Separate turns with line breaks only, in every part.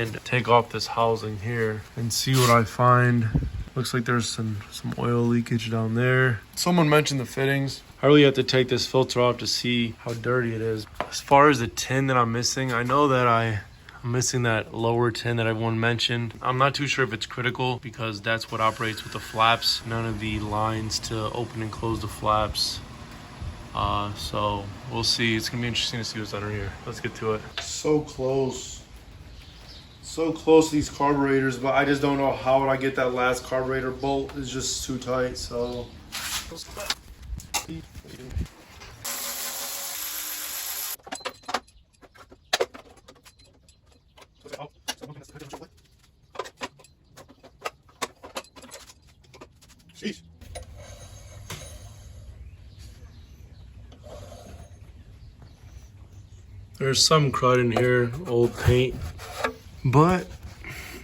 and take off this housing here and see what I find. Looks like there's some oil leakage down there. Someone mentioned the fittings. I really have to take this filter off to see how dirty it is. As far as the tin that I'm missing, I know that I'm missing that lower tin that everyone mentioned. I'm not too sure if it's critical because that's what operates with the flaps. None of the lines to open and close the flaps. So we'll see. It's gonna be interesting to see what's under here. Let's get to it. So close to these carburetors, but I just don't know how would I get that last carburetor bolt. It's just too tight. So jeez. There's some crud in here, old paint, but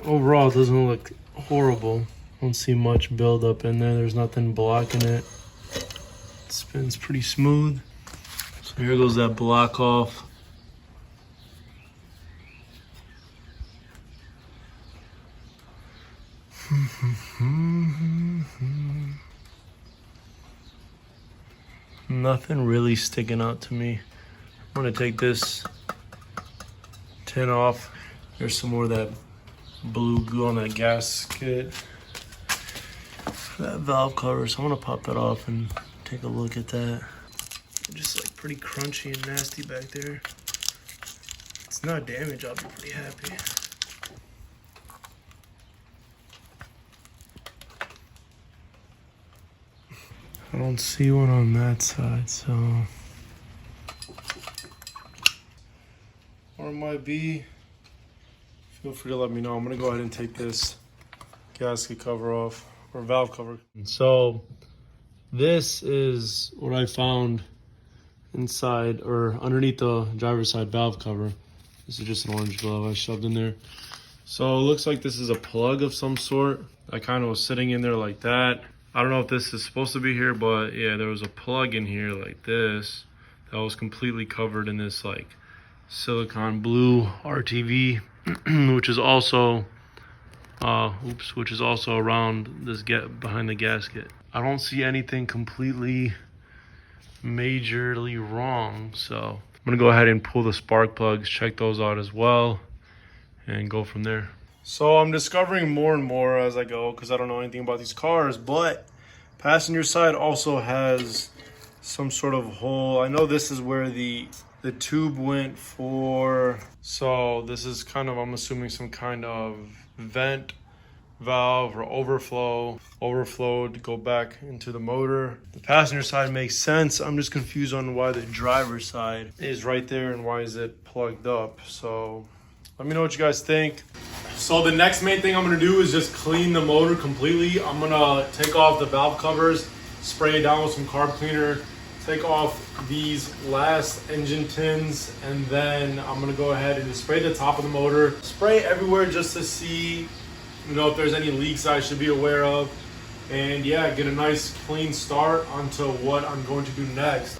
overall it doesn't look horrible. I don't see much buildup in there. There's nothing blocking it. It spins pretty smooth. So here goes that block off. Nothing really sticking out to me. I'm gonna take this tin off. There's some more of that blue goo on that gasket. That valve cover, so I'm gonna pop that off and take a look at that. Just like pretty crunchy and nasty back there. It's not damaged, I'll be pretty happy. I don't see one on that side, so. Or it might be. Feel free to let me know. I'm gonna go ahead and take this gasket cover off, or valve cover. So this is what I found inside or underneath the driver's side valve cover. This is just an orange glove I shoved in there. So it looks like this is a plug of some sort. I kind of was sitting in there like that. I don't know if this is supposed to be here, but yeah, there was a plug in here like this that was completely covered in this like silicone blue RTV, which is also around this behind the gasket. I don't see anything completely majorly wrong, so I'm gonna go ahead and pull the spark plugs, check those out as well, and go from there. So I'm discovering more and more as I go because I don't know anything about these cars, but passenger side also has some sort of hole. I know this is where the tube went for. So this is kind of, I'm assuming, some kind of vent valve or overflow to go back into the motor. The passenger side makes sense. I'm just confused on why the driver's side is right there and why is it plugged up. So let me know what you guys think. So the next main thing I'm gonna do is just clean the motor completely. I'm gonna take off the valve covers, spray it down with some carb cleaner, take off these last engine tins, and then I'm gonna go ahead and just spray the top of the motor, spray everywhere just to see, you know, if there's any leaks I should be aware of, and yeah, get a nice clean start onto what I'm going to do next.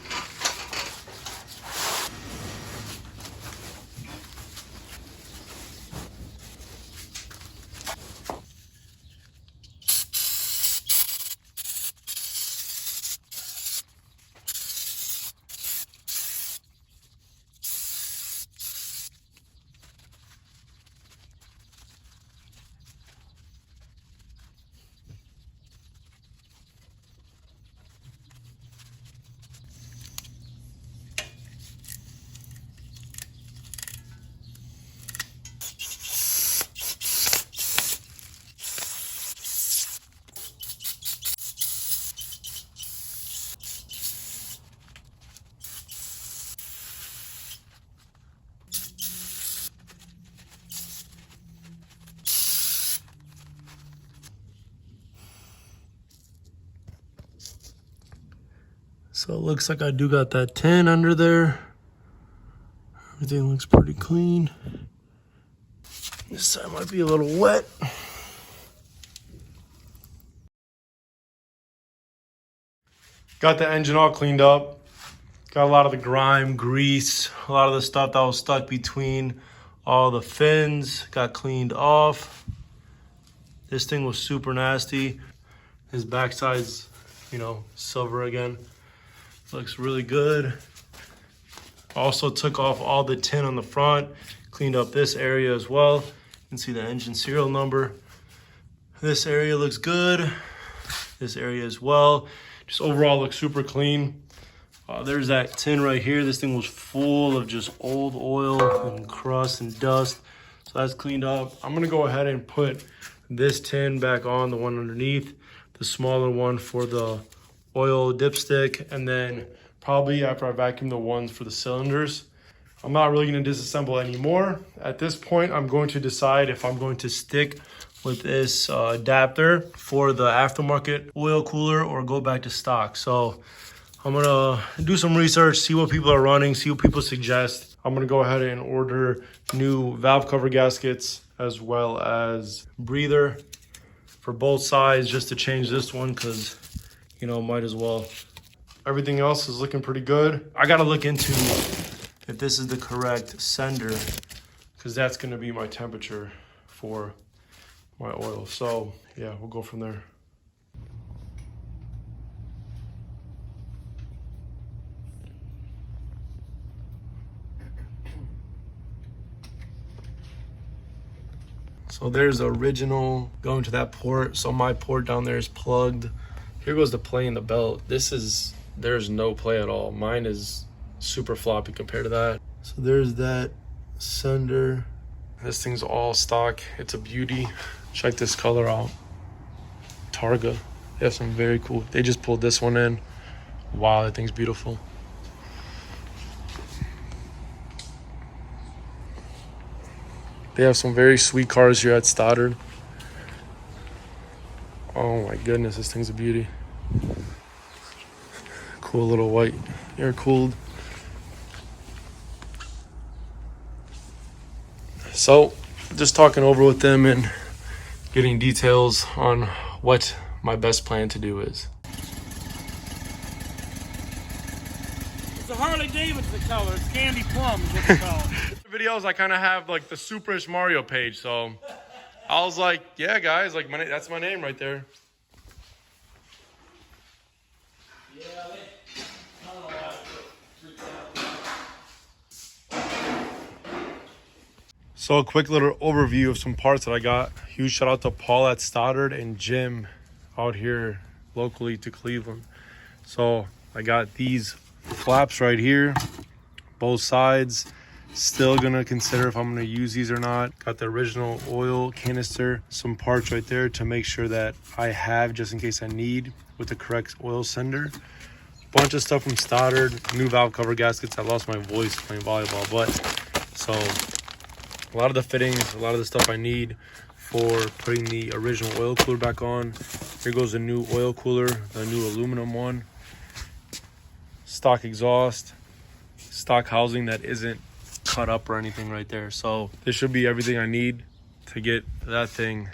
So it looks like I do got that tin under there. Everything looks pretty clean. This side might be a little wet. Got the engine all cleaned up. Got a lot of the grime, grease, a lot of the stuff that was stuck between All the fins got cleaned off. This thing was super nasty. His backside's, you know, silver again. Looks really good. Also took off all the tin on the front, cleaned up this area as well. You can see the engine serial number. This area looks good. This area as well. Just overall looks super clean. There's that tin right here. This thing was full of just old oil and crust and dust. So that's cleaned up. I'm gonna go ahead and put this tin back on, the one underneath, the smaller one for the oil dipstick, and then probably after I vacuum the ones for the cylinders. I'm not really gonna disassemble anymore. At this point, I'm going to decide if I'm going to stick with this adapter for the aftermarket oil cooler or go back to stock. So I'm gonna do some research, see what people are running, see what people suggest. I'm gonna go ahead and order new valve cover gaskets as well as breather for both sides just to change this one because, you know, might as well. Everything else is looking pretty good. I gotta look into if this is the correct sender because that's gonna be my temperature for my oil. So yeah, we'll go from there. So there's the original going to that port. So my port down there is plugged. Here goes the play in the belt. There's no play at all. Mine is super floppy compared to that. So there's that sender. This thing's all stock. It's a beauty. Check this color out. Targa. They have some very cool. They just pulled this one in. Wow, that thing's beautiful. They have some very sweet cars here at Stoddard. Oh my goodness, this thing's a beauty. Cool little white air-cooled. So, just talking over with them and getting details on what my best plan to do is.
It's a Harley Davidson color. It's candy plum is what they call it.
Videos, I kind of have like the Superish Mario page, so I was like, yeah, guys, like that's my name right there. So a quick little overview of some parts that I got. Huge shout out to Paul at Stoddard and Jim out here locally to Cleveland. So I got these flaps right here, both sides. Still gonna consider if I'm gonna use these or not. Got the original oil canister, some parts right there to make sure that I have just in case I need with the correct oil sender. Bunch of stuff from Stoddard, new valve cover gaskets. I lost my voice playing volleyball, but so a lot of the fittings, a lot of the stuff I need for putting the original oil cooler back on. Here goes the new oil cooler, the new aluminum one. Stock exhaust, stock housing that isn't cut up or anything right there. So this should be everything I need to get that thing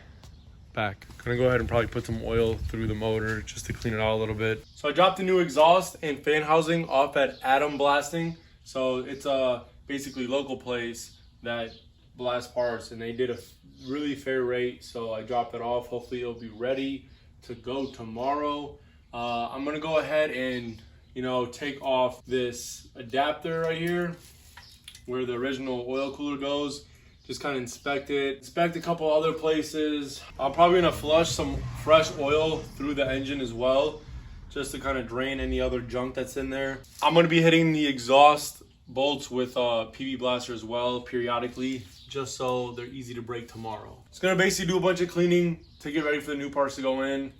back. Gonna go ahead and probably put some oil through the motor just to clean it out a little bit. So I dropped the new exhaust and fan housing off at Atom Blasting. So it's a basically local place that blast parts, and they did a really fair rate. So I dropped it off. Hopefully it'll be ready to go tomorrow. I'm gonna go ahead and, you know, take off this adapter right here where the original oil cooler goes. Just kind of inspect it, inspect a couple other places. I'm probably gonna flush some fresh oil through the engine as well, just to kind of drain any other junk that's in there. I'm gonna be hitting the exhaust bolts with PV Blaster as well periodically, just so they're easy to break tomorrow. It's gonna basically do a bunch of cleaning to get ready for the new parts to go in.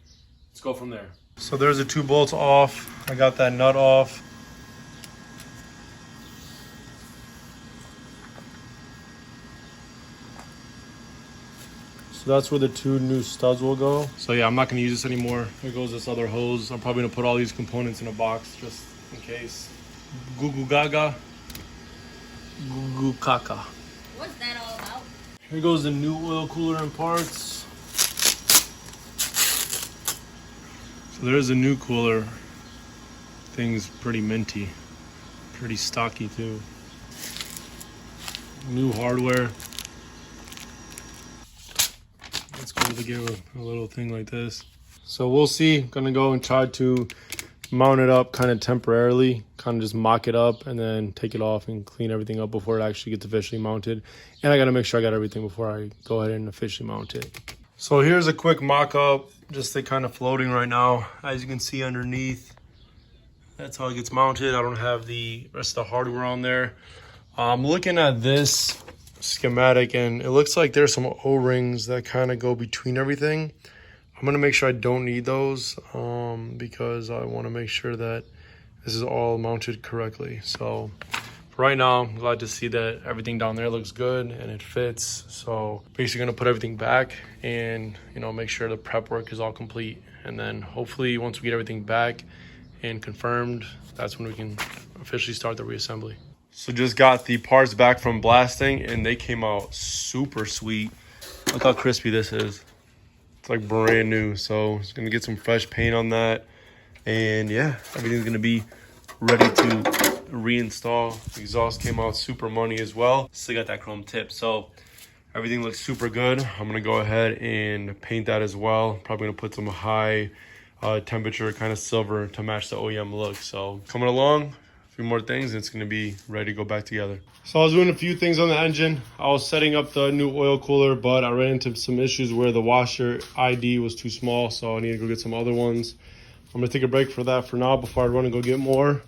Let's go from there. So there's the two bolts off. I got that nut off. So that's where the two new studs will go. So yeah, I'm not gonna use this anymore. Here goes this other hose. I'm probably gonna put all these components in a box just in case. Goo goo gaga. Goo goo caca.
What's that all about?
Here goes the new oil cooler and parts. So there's a new cooler. Thing's pretty minty. Pretty stocky too. new hardware. It's cool to get a little thing like this. So we'll see. Gonna go and try to mount it up kind of temporarily, kind of just mock it up and then take it off and clean everything up before it actually gets officially mounted. And I got to make sure I got everything before I go ahead and officially mount it. So here's a quick mock-up, just they kind of floating right now. As you can see underneath, that's how it gets mounted. I don't have the rest of the hardware on there. I'm looking at this schematic and it looks like there's some O-rings that kind of go between everything. I'm gonna make sure I don't need those because I want to make sure that this is all mounted correctly. So for right now, I'm glad to see that everything down there looks good and it fits. So basically gonna put everything back and, you know, make sure the prep work is all complete. And then hopefully once we get everything back and confirmed, that's when we can officially start the reassembly. So just got the parts back from blasting and they came out super sweet. Look how crispy this is. It's like brand new. So it's gonna get some fresh paint on that. And yeah, everything's gonna be ready to reinstall. The exhaust came out super money as well. Still got that chrome tip. So everything looks super good. I'm gonna go ahead and paint that as well. Probably gonna put some high temperature kind of silver to match the OEM look. So coming along, a few more things, and it's gonna be ready to go back together. So I was doing a few things on the engine. I was setting up the new oil cooler, but I ran into some issues where the washer ID was too small, so I need to go get some other ones. I'm gonna take a break for that for now before I run and go get more.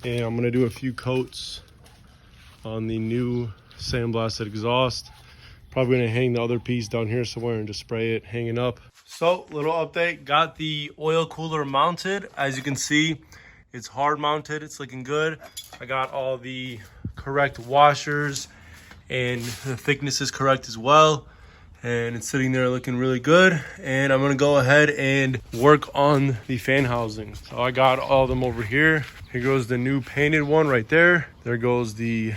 And I'm gonna do a few coats on the new sandblasted exhaust. Probably gonna hang the other piece down here somewhere and just spray it hanging up. So little update, got the oil cooler mounted. As you can see, it's hard mounted, it's looking good. I got all the correct washers and the thickness is correct as well. And it's sitting there looking really good. And I'm gonna go ahead and work on the fan housing. So I got all of them over here. Here goes the new painted one right there. There goes the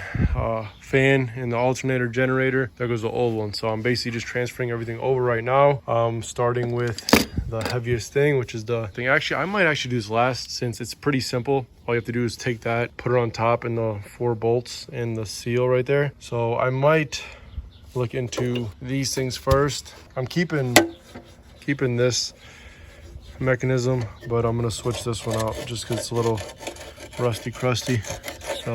fan and the alternator generator. There goes the old one. So I'm basically just transferring everything over right now. Starting with the heaviest thing, which is the thing. Actually, I might actually do this last since it's pretty simple. All you have to do is take that, put it on top and the 4 bolts and the seal right there. So I might look into these things first. I'm keeping this mechanism, but I'm gonna switch this one out just because it's a little rusty crusty. So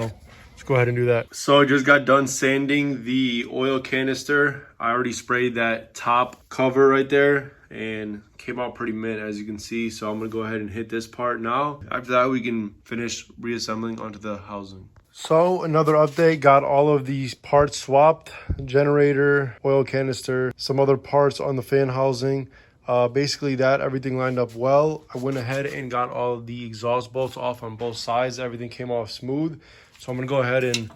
let's go ahead and do that. So I just got done sanding the oil canister. I already sprayed that top cover right there and came out pretty mint, as you can see. So I'm gonna go ahead and hit this part now. After that, we can finish reassembling onto the housing. So another update, got all of these parts swapped, generator, oil canister, some other parts on the fan housing. Basically that, everything lined up well. I went ahead and got all of the exhaust bolts off on both sides. Everything came off smooth. So I'm gonna go ahead and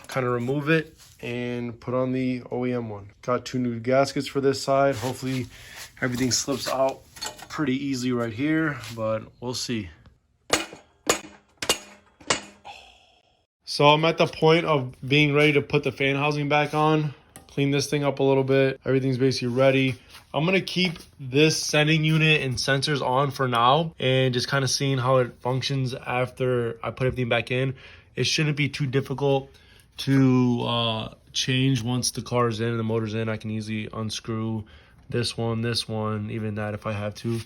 kind of remove it and put on the OEM one. Got 2 new gaskets for this side. Hopefully everything slips out pretty easily right here, but we'll see. So I'm at the point of being ready to put the fan housing back on, clean this thing up a little bit. Everything's basically ready. I'm gonna keep this sending unit and sensors on for now and just kind of seeing how it functions after I put everything back in. It shouldn't be too difficult to change once the car is in and the motor's in. I can easily unscrew this one, even that if I have to.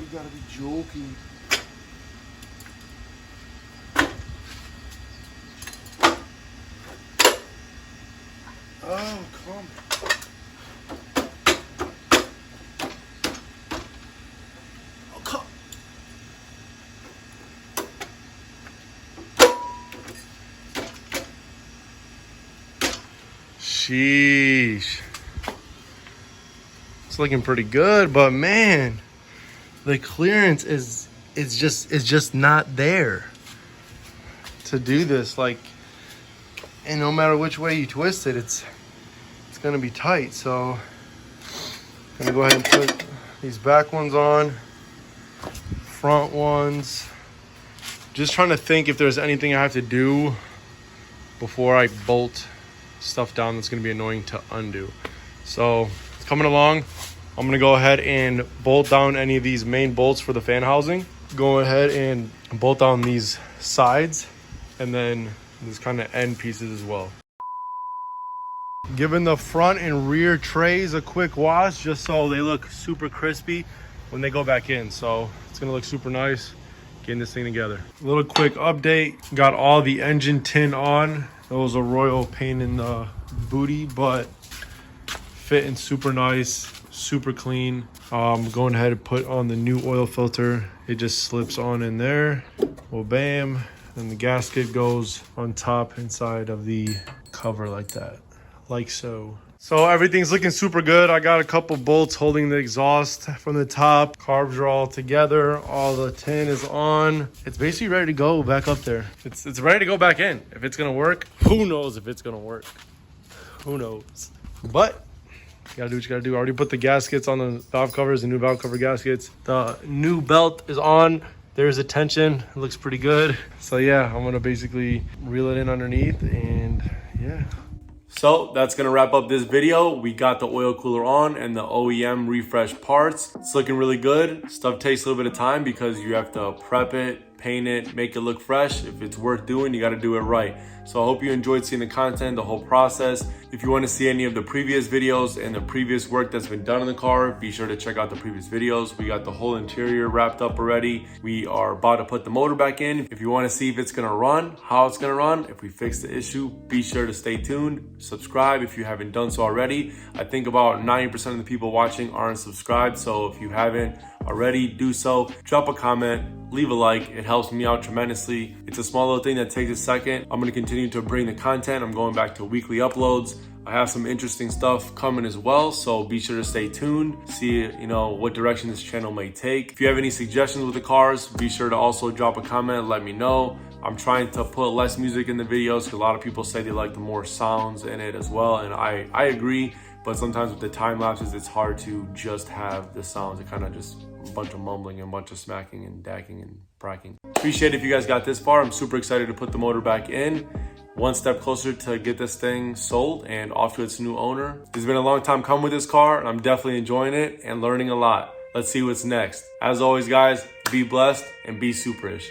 You gotta be joking. Oh, come. Oh, come. Sheesh. It's looking pretty good, but man, the clearance is just not there to do this. Like, and no matter which way you twist it, it's gonna be tight. So I'm gonna go ahead and put these back ones on, front ones, Just trying to think if there's anything I have to do before I bolt stuff down that's going to be annoying to undo. So it's coming along. I'm going to go ahead and bolt down any of these main bolts for the fan housing. Go ahead and bolt down these sides and then these kind of end pieces as well. Giving the front and rear trays a quick wash just so they look super crispy when they go back in. So it's going to look super nice getting this thing together. A little quick update. Got all the engine tin on. It was a royal pain in the booty, but fitting super nice, super clean. Going ahead and put on the new oil filter. It just slips on in there. Well, bam. And the gasket goes on top inside of the cover like that, like so. So everything's looking super good. I got a couple bolts holding the exhaust from the top. Carbs are all together. All the tin is on. It's basically ready to go back up there. It's ready to go back in. If it's gonna work, who knows if it's gonna work? Who knows? But you gotta do what you gotta do. I already put the gaskets on the valve covers, the new valve cover gaskets. The new belt is on. There's the tension. It looks pretty good. So yeah, I'm gonna basically reel it in underneath and yeah. So that's gonna wrap up this video. We got the oil cooler on and the OEM refresh parts. It's looking really good. Stuff takes a little bit of time because you have to prep it, paint it, make it look fresh. If it's worth doing, you gotta do it right. So I hope you enjoyed seeing the content, the whole process. If you wanna see any of the previous videos and the previous work that's been done in the car, be sure to check out the previous videos. We got the whole interior wrapped up already. We are about to put the motor back in. If you wanna see if it's gonna run, how it's gonna run, if we fix the issue, be sure to stay tuned. Subscribe if you haven't done so already. I think about 90% of the people watching aren't subscribed. So if you haven't already, do so. Drop a comment, leave a like. It helps me out tremendously. It's a small little thing that takes a second. I'm gonna continue to bring the content. I'm going back to weekly uploads. I have some interesting stuff coming as well, so be sure to stay tuned, see what direction this channel may take. If you have any suggestions with the cars, be sure to also drop a comment, let me know. I'm trying to put less music in the videos because a lot of people say they like the more sounds in it as well, and I agree, but sometimes with the time lapses, it's hard to just have the sounds. It kind of just a bunch of mumbling and a bunch of smacking and dacking and bracking. Appreciate it if you guys got this far. I'm super excited to put the motor back in. One step closer to get this thing sold and off to its new owner. It's been a long time coming with this car, and I'm definitely enjoying it and learning a lot. Let's see what's next. As always, guys, be blessed and be superish.